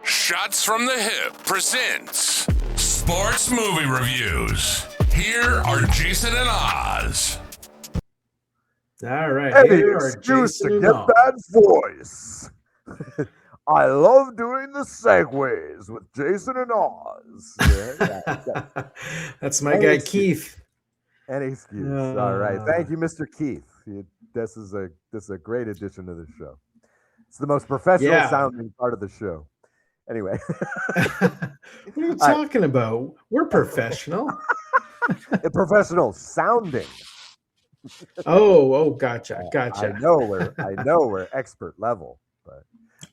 Shots from the Hip presents Sports Movie Reviews. Here are Jason and Oz. All right, Any here are excuse Jason to and get Oz. that voice. I love doing the segues with Jason and Oz. Yeah. That's my Any guy excuse. Keith. Any excuse. All right. Thank you, Mr. Keith. This is a great addition to the show. It's the most professional sounding part of the show. Anyway. What are you talking about? We're professional. Professional sounding. Gotcha. I know we're expert level, but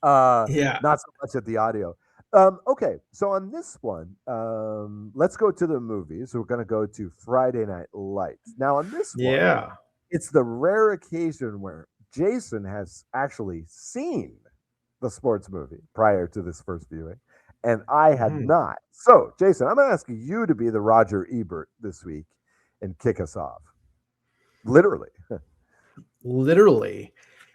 not so much at the audio. Okay, so on this one, let's go to the movies. We're going to go to Friday Night Lights. Now on this one, it's the rare occasion where Jason has actually seen the sports movie prior to this first viewing, and I had not. So, Jason, I'm going to ask you to be the Roger Ebert this week and kick us off. Literally.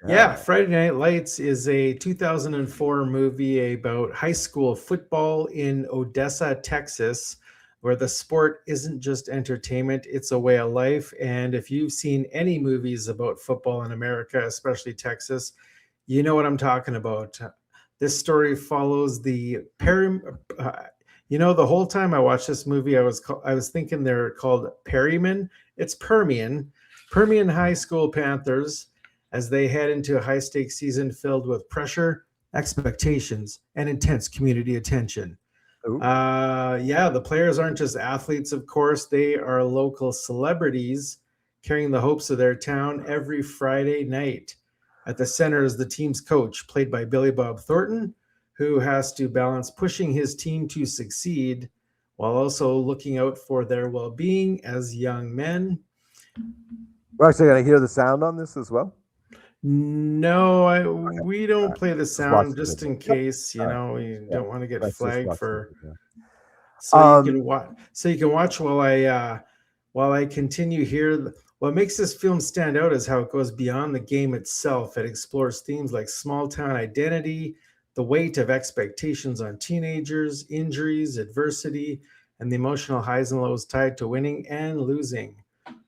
Yeah, Friday Night Lights is a 2004 movie about high school football in Odessa, Texas, where the sport isn't just entertainment, it's a way of life. And if you've seen any movies about football in America, especially Texas, you know what I'm talking about. This story follows the the whole time I watched this movie, I was thinking they're called Perryman. It's Permian High School Panthers, as they head into a high-stakes season filled with pressure, expectations, and intense community attention. The players aren't just athletes, of course. They are local celebrities carrying the hopes of their town every Friday night. At the center is the team's coach, played by Billy Bob Thornton, who has to balance pushing his team to succeed while also looking out for their well-being as young men. We're actually going to hear the sound on this as well? No, we don't play the sound just in case, we don't want to get flagged for. So you can watch while I continue here. What makes this film stand out is how it goes beyond the game itself. It explores themes like small town identity, the weight of expectations on teenagers, injuries, adversity, and the emotional highs and lows tied to winning and losing.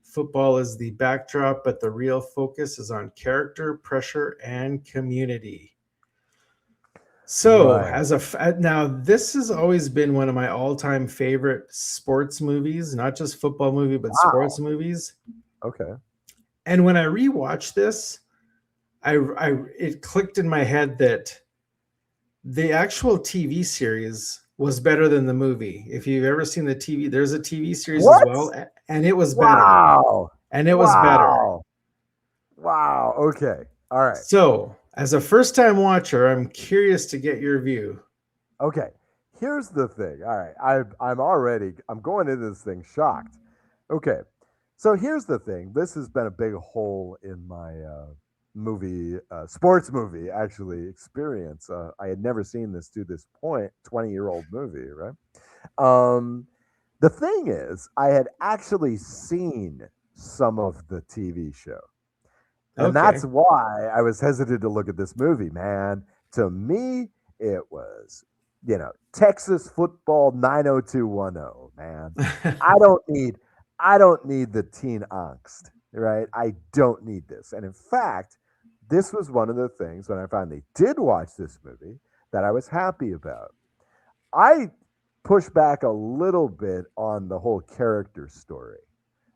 Football is the backdrop, but the real focus is on character, pressure, and community. So, now this has always been one of my all-time favorite sports movies, not just football movie, but sports movies. Okay. And when I rewatched this, it clicked in my head that the actual TV series was better than the movie. If you've ever seen the TV, there's a TV series as well, and it was better. Wow. And it was better. Wow. Okay. All right. So, as a first-time watcher, I'm curious to get your view. Okay. Here's the thing. All right. I'm going into this thing shocked. Okay. So here's the thing. This has been a big hole in my sports movie, actually, experience. I had never seen this to this point, 20-year-old movie, right? The thing is, I had actually seen some of the TV show. And that's why I was hesitant to look at this movie, man. To me, it was, Texas football 90210, man. I don't need the teen angst, right? I don't need this. And in fact, this was one of the things when I finally did watch this movie that I was happy about. I pushed back a little bit on the whole character story,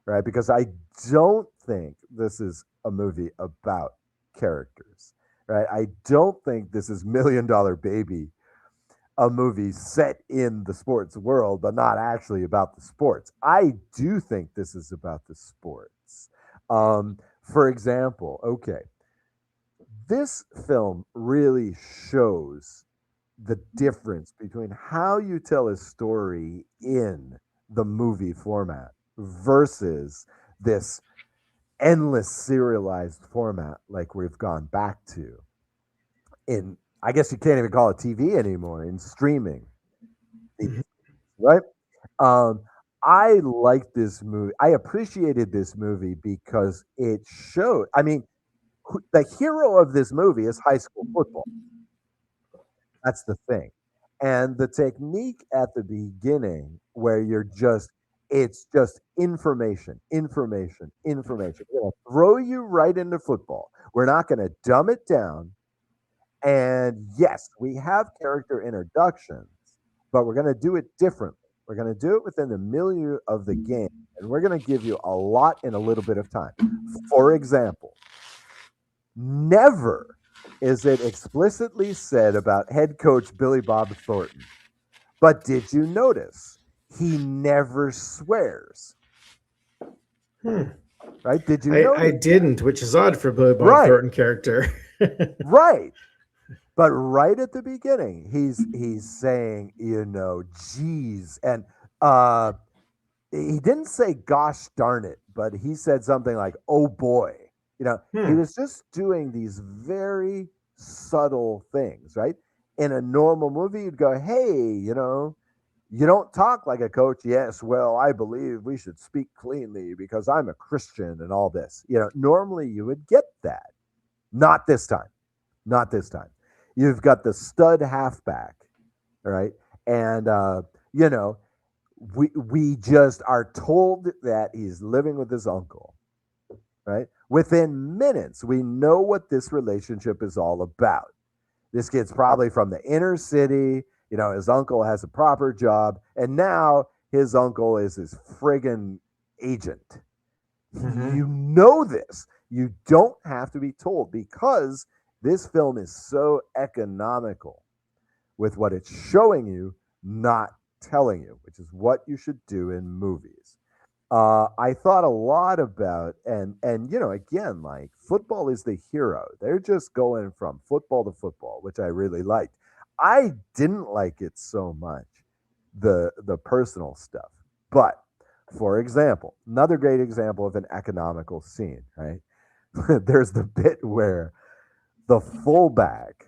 right? Because I don't think this is a movie about characters, right? I don't think this is $1 Million Baby, a movie set in the sports world, but not actually about the sports. I do think this is about the sports. For example, this film really shows the difference between how you tell a story in the movie format versus this endless serialized format like we've gone back to in, I guess you can't even call it TV anymore, in streaming, right? I liked this movie. I appreciated this movie because it showed, the hero of this movie is high school football. That's the thing. And the technique at the beginning where it's just information. We're going to throw you right into football. We're not going to dumb it down. And yes, we have character introductions, but we're going to do it differently. We're going to do it within the milieu of the game, and we're going to give you a lot in a little bit of time. For example, never is it explicitly said about head coach Billy Bob Thornton. But did you notice he never swears? Right? Did you notice? I didn't, which is odd for Billy Bob Right. Thornton character. Right. But right at the beginning, he's saying, geez. And he didn't say gosh darn it, but he said something like, oh boy. He was just doing these very subtle things, right? In a normal movie, you'd go, hey, you don't talk like a coach. Yes, well, I believe we should speak cleanly because I'm a Christian and all this. Normally you would get that. Not this time. You've got the stud halfback, right? And, we just are told that he's living with his uncle, right? Within minutes, we know what this relationship is all about. This kid's probably from the inner city. His uncle has a proper job, and now his uncle is his friggin' agent. Mm-hmm. You know this. You don't have to be told because this film is so economical with what it's showing you, not telling you, which is what you should do in movies. I thought a lot about, and again, like football is the hero. They're just going from football to football, which I really liked. I didn't like it so much, the personal stuff. But, for example, another great example of an economical scene, right? There's the bit where the fullback,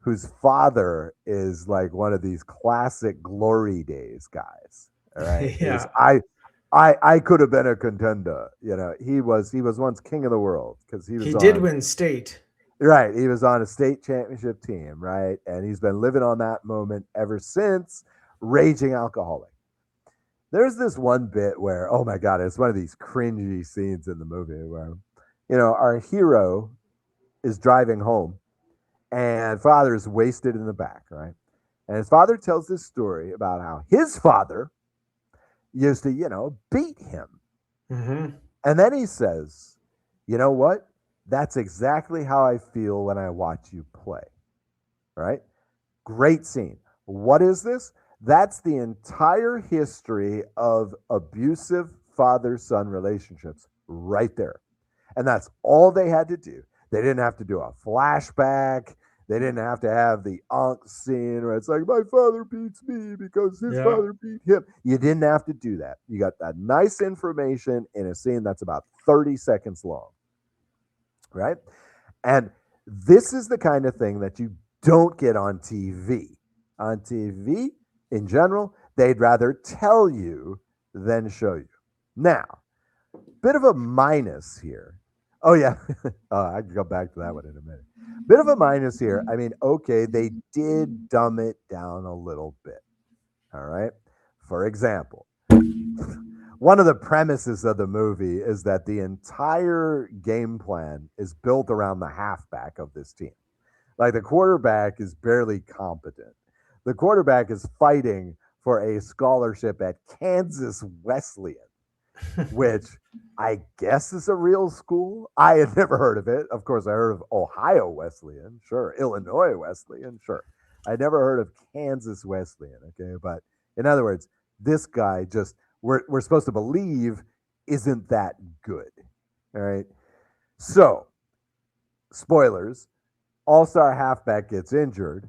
whose father is like one of these classic glory days guys, all right? Yeah. I could have been a contender. He was once king of the world because he did win state. Right. He was on a state championship team, right? And he's been living on that moment ever since, raging alcoholic. There's this one bit where, oh my God, it's one of these cringy scenes in the movie where, our hero is driving home and father is wasted in the back, right? And his father tells this story about how his father used to, beat him. Mm-hmm. And then he says, you know what? That's exactly how I feel when I watch you play. Right? Great scene. What is this? That's the entire history of abusive father-son relationships right there. And that's all they had to do. They didn't have to do a flashback. They didn't have to have the Ankh scene where it's like, my father beats me because his father beat him. You didn't have to do that. You got that nice information in a scene that's about 30 seconds long. Right? And this is the kind of thing that you don't get on TV. On TV, in general, they'd rather tell you than show you. Now, bit of a minus here. Oh, yeah. I can go back to that one in a minute. Bit of a minus here. I mean, okay, they did dumb it down a little bit. All right? For example, one of the premises of the movie is that the entire game plan is built around the halfback of this team. Like the quarterback is barely competent. The quarterback is fighting for a scholarship at Kansas Wesleyan, which I guess is a real school. I had never heard of it. Of course, I heard of Ohio Wesleyan, sure. Illinois Wesleyan, sure. I never heard of Kansas Wesleyan, okay? But in other words, this guy just, we're supposed to believe isn't that good, all right? So, spoilers, all-star halfback gets injured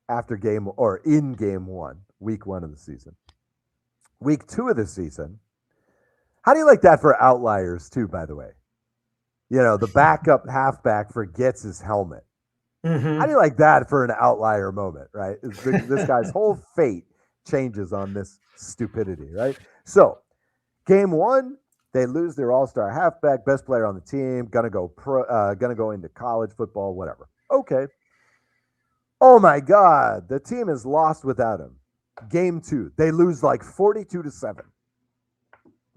in game one, week one of the season. Week two of the season, how do you like that for outliers too, by the way? The backup halfback forgets his helmet. Mm-hmm. How do you like that for an outlier moment, right? This guy's whole fate changes on this stupidity, right? So, game one, they lose their all-star halfback, best player on the team, gonna go into college football, whatever. Okay. Oh my God, the team is lost without him. Game 2, they lose like 42-7.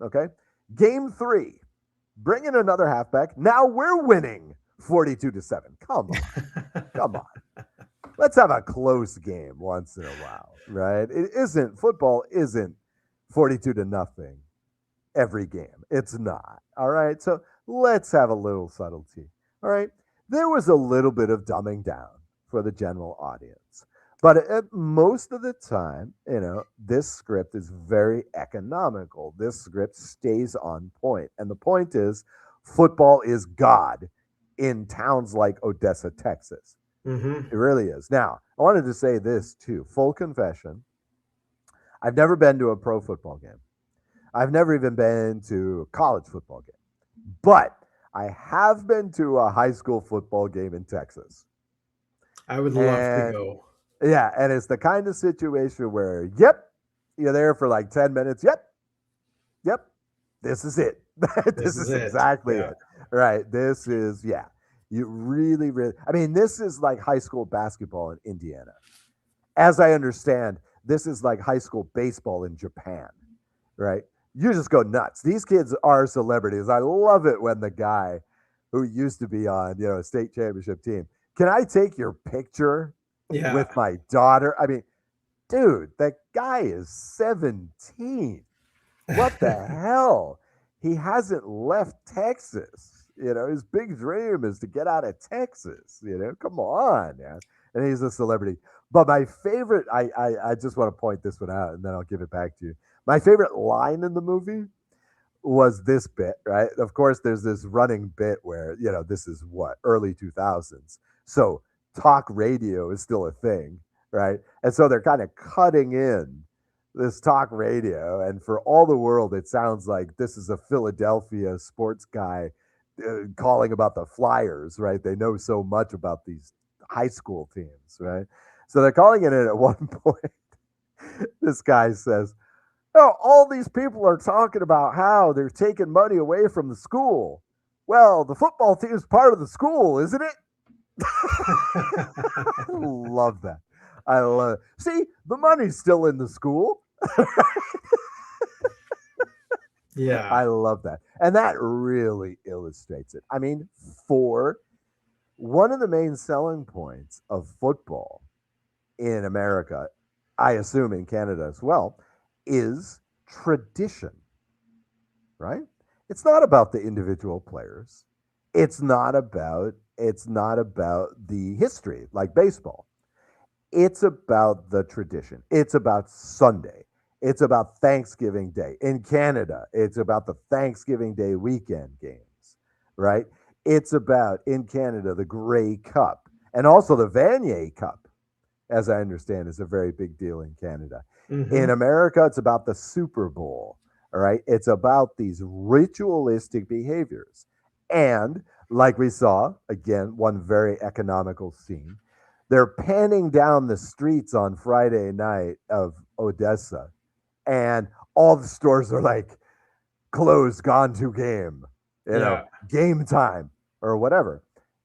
Okay. Game 3, bring in another halfback. Now we're winning 42-7. Come on. Come on. Let's have a close game once in a while, right? Football isn't 42-0 every game. It's not. All right. So let's have a little subtlety. All right. There was a little bit of dumbing down for the general audience. But most of the time, this script is very economical. This script stays on point. And the point is, football is God in towns like Odessa, Texas. Mm-hmm. It really is. Now, I wanted to say this too. Full confession. I've never been to a pro football game. I've never even been to a college football game. But I have been to a high school football game in Texas. I would love to go. Yeah, and it's the kind of situation where, yep, you're there for like 10 minutes. Yep, this is it. This is exactly it. Right, this is, yeah. You really, this is like high school basketball in Indiana. As I understand, this is like high school baseball in Japan, right? You just go nuts. These kids are celebrities. I love it when the guy who used to be on, a state championship team, can I take your picture with my daughter? Dude, that guy is 17. What the hell? He hasn't left Texas. His big dream is to get out of Texas. Come on, man. And he's a celebrity. But my favorite, I just want to point this one out, and then I'll give it back to you. My favorite line in the movie was this bit, right? Of course, there's this running bit where, this is early 2000s. So talk radio is still a thing, right? And so they're kind of cutting in this talk radio. And for all the world, it sounds like this is a Philadelphia sports guy calling about the Flyers, right? They know so much about these high school teams, right? So they're calling it in at one point. This guy says, "Oh, all these people are talking about how they're taking money away from the school. Well, the football team is part of the school, isn't it?" I love that. I love it. See, the money's still in the school. Yeah. I love that. And that really illustrates it. For one of the main selling points of football in America, I assume in Canada as well, is tradition, right? It's not about the individual players. It's not about the history like baseball. It's about the tradition. It's about Sunday. It's about Thanksgiving Day. In Canada, it's about the Thanksgiving Day weekend games, right? It's about, in Canada, the Grey Cup and also the Vanier Cup, as I understand, is a very big deal in Canada. Mm-hmm. In America, it's about the Super Bowl, all right? It's about these ritualistic behaviors. And like we saw, again, one very economical scene, they're panning down the streets on Friday night of Odessa, and all the stores are like closed, gone to game, game time or whatever.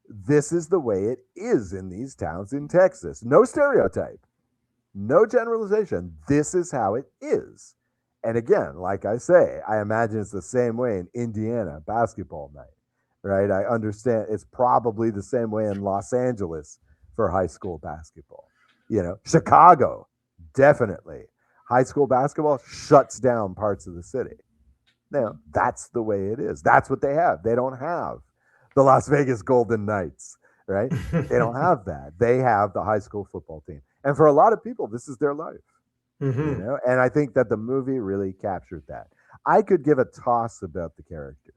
This is the way it is in these towns in Texas. No stereotype, no generalization. This is how it is. And again, like I say, I imagine it's the same way in Indiana basketball night, right? I understand it's probably the same way in Los Angeles for high school basketball. Chicago, definitely. High school basketball shuts down parts of the city. Now, that's the way it is. That's what they have. They don't have the Las Vegas Golden Knights, right? They don't have that. They have the high school football team. And for a lot of people, this is their life. Mm-hmm. And I think that the movie really captured that. I could give a toss about the characters.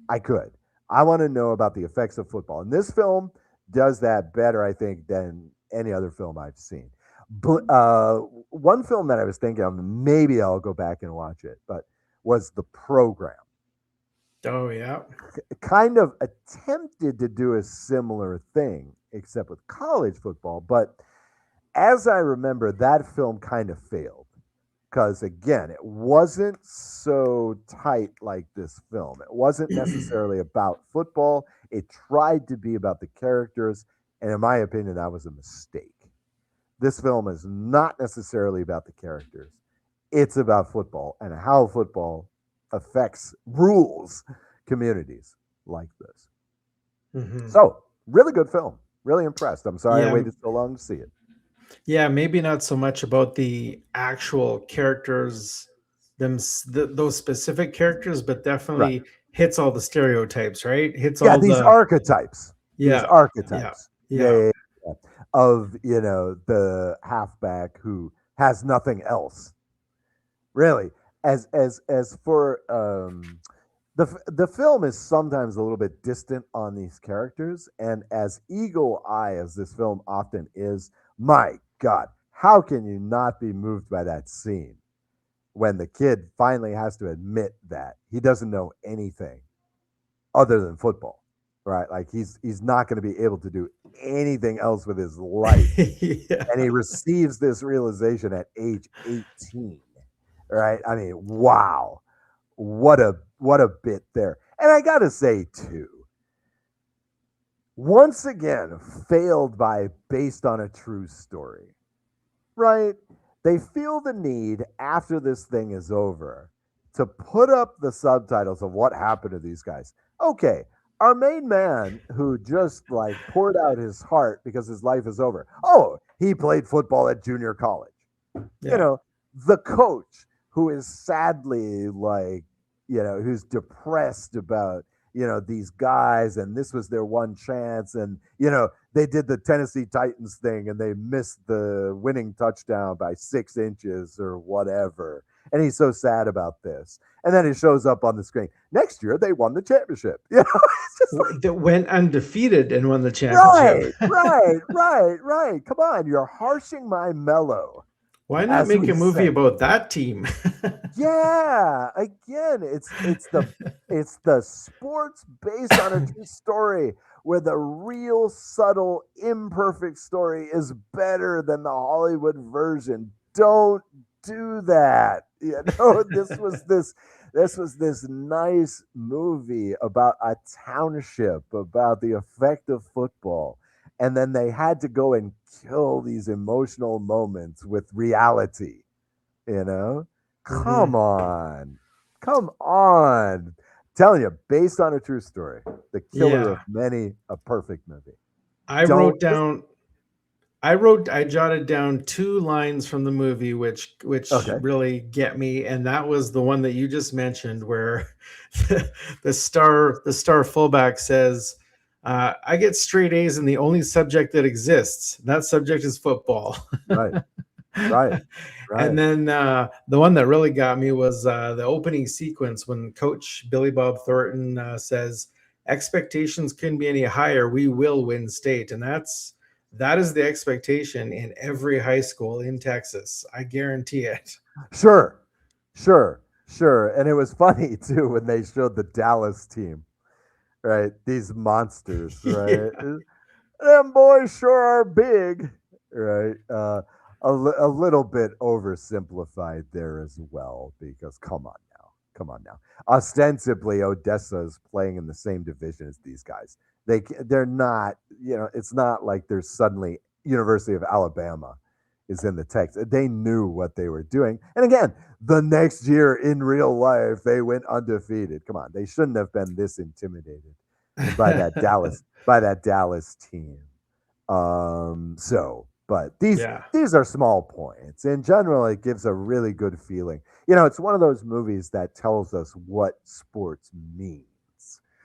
I could. I want to know about the effects of football. And this film does that better, I think, than any other film I've seen. One film that I was thinking of, maybe I'll go back and watch it, but was The Program. Oh, yeah. Kind of attempted to do a similar thing, except with college football. But as I remember, that film kind of failed. Because, again, it wasn't so tight like this film. It wasn't necessarily about football. It tried to be about the characters. And in my opinion, that was a mistake. This film is not necessarily about the characters. It's about football and how football rules communities like this. Mm-hmm. So, really good film. Really impressed. I'm sorry I Yeah. waited so long to see it. Yeah, maybe not so much about the actual characters, those specific characters, but definitely hits all the stereotypes, right? Hits Yeah, all these the archetypes. These yeah, archetypes. yeah. Yeah. Of, the halfback who has nothing else. Really. As for the film is sometimes a little bit distant on these characters, and as eagle eye as this film often is, my God, how can you not be moved by that scene when the kid finally has to admit that he doesn't know anything other than football, right? Like he's not going to be able to do anything else with his life, Yeah. and he receives this realization at age 18, right? I mean, wow, what a bit there. And I gotta say too, once again, failed by based on a true story, right? They feel the need after this thing is over to put up the subtitles of what happened to these guys. Okay, our main man who just like poured out his heart because his life is over. Oh, he played football at junior college. Yeah. The coach who is sadly like, who's depressed about, these guys, and this was their one chance, and they did the Tennessee Titans thing and they missed the winning touchdown by 6 inches or whatever, and he's so sad about this, and then it shows up on the screen next year they won the championship. It's just like, That went undefeated and won the championship. right. Come on, you're harshing my mellow. Why not As make we a movie say. about that team? Yeah, again, it's the sports based on a true story where the real subtle imperfect story is better than the Hollywood version. Don't do that. This was this nice movie about a township, about the effect of football. And then they had to go and kill these emotional moments with reality, Come on. Telling you, based on a true story, the killer of many a perfect movie. I jotted down 2 lines from the movie which Okay. really get me, and that was the one that you just mentioned where the star fullback says, I get straight A's in the only subject that exists. That subject is football. Right. And then the one that really got me was the opening sequence when Coach Billy Bob Thornton says, expectations couldn't be any higher. We will win state. And that is the expectation in every high school in Texas. I guarantee it. Sure. And it was funny too when they showed the Dallas team, right? These monsters, right? Yeah. Them boys sure are big, right? A little bit oversimplified there as well, because come on now. Ostensibly, Odessa is playing in the same division as these guys. They're not, it's not like there's suddenly University of Alabama is in the text. They knew what they were doing. And again, the next year in real life, they went undefeated. Come on, they shouldn't have been this intimidated by that Dallas team. But these are small points. In general, it gives a really good feeling. It's one of those movies that tells us what sports means.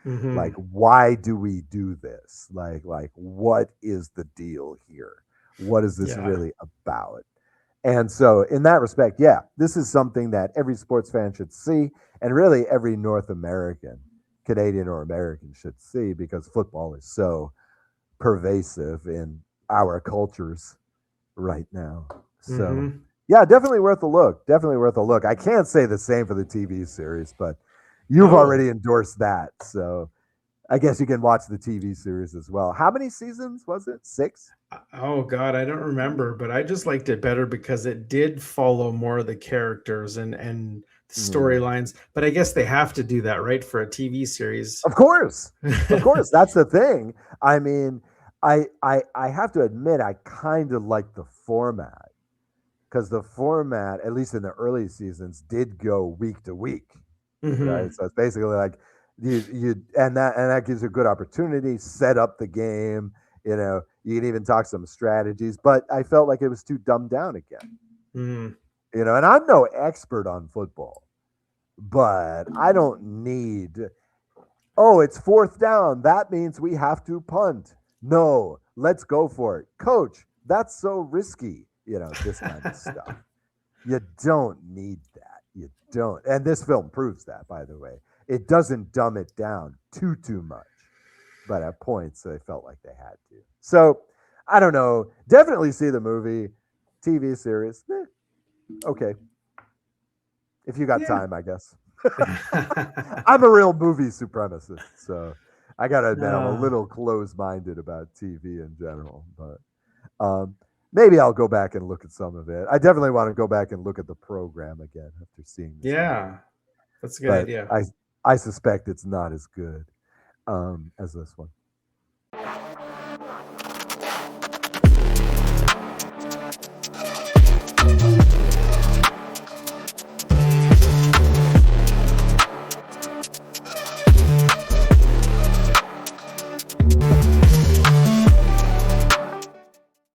Mm-hmm. Like, why do we do this? Like what is the deal here? What is this really about? And so in that respect, this is something that every sports fan should see, and really every North American, Canadian or American, should see, because football is so pervasive in our cultures right now. So definitely worth a look. I can't say the same for the TV series, but you've already endorsed that, so I guess you can watch the TV series as well. How many seasons was it? 6? Oh God, I don't remember, but I just liked it better because it did follow more of the characters and storylines. But I guess they have to do that, right, for a TV series. Of course. That's the thing. I mean, I have to admit, I kind of like the format, because the format, at least in the early seasons, did go week to week, right? So it's basically like and that gives you a good opportunity, set up the game. You can even talk some strategies, but I felt like it was too dumbed down again. And I'm no expert on football, but I don't need, oh, it's fourth down, that means we have to punt. No, let's go for it. Coach, that's so risky. This kind of stuff. You don't need that. You don't. And this film proves that, by the way. It doesn't dumb it down too much. But at points, they felt like they had to. So, I don't know. Definitely see the movie. TV series, okay. If you got time, I guess. I'm a real movie supremacist, so I got to admit I'm a little closed-minded about TV in general. But maybe I'll go back and look at some of it. I definitely want to go back and look at the program again after seeing this. Yeah, movie. that's a good idea. I suspect it's not as good as this one.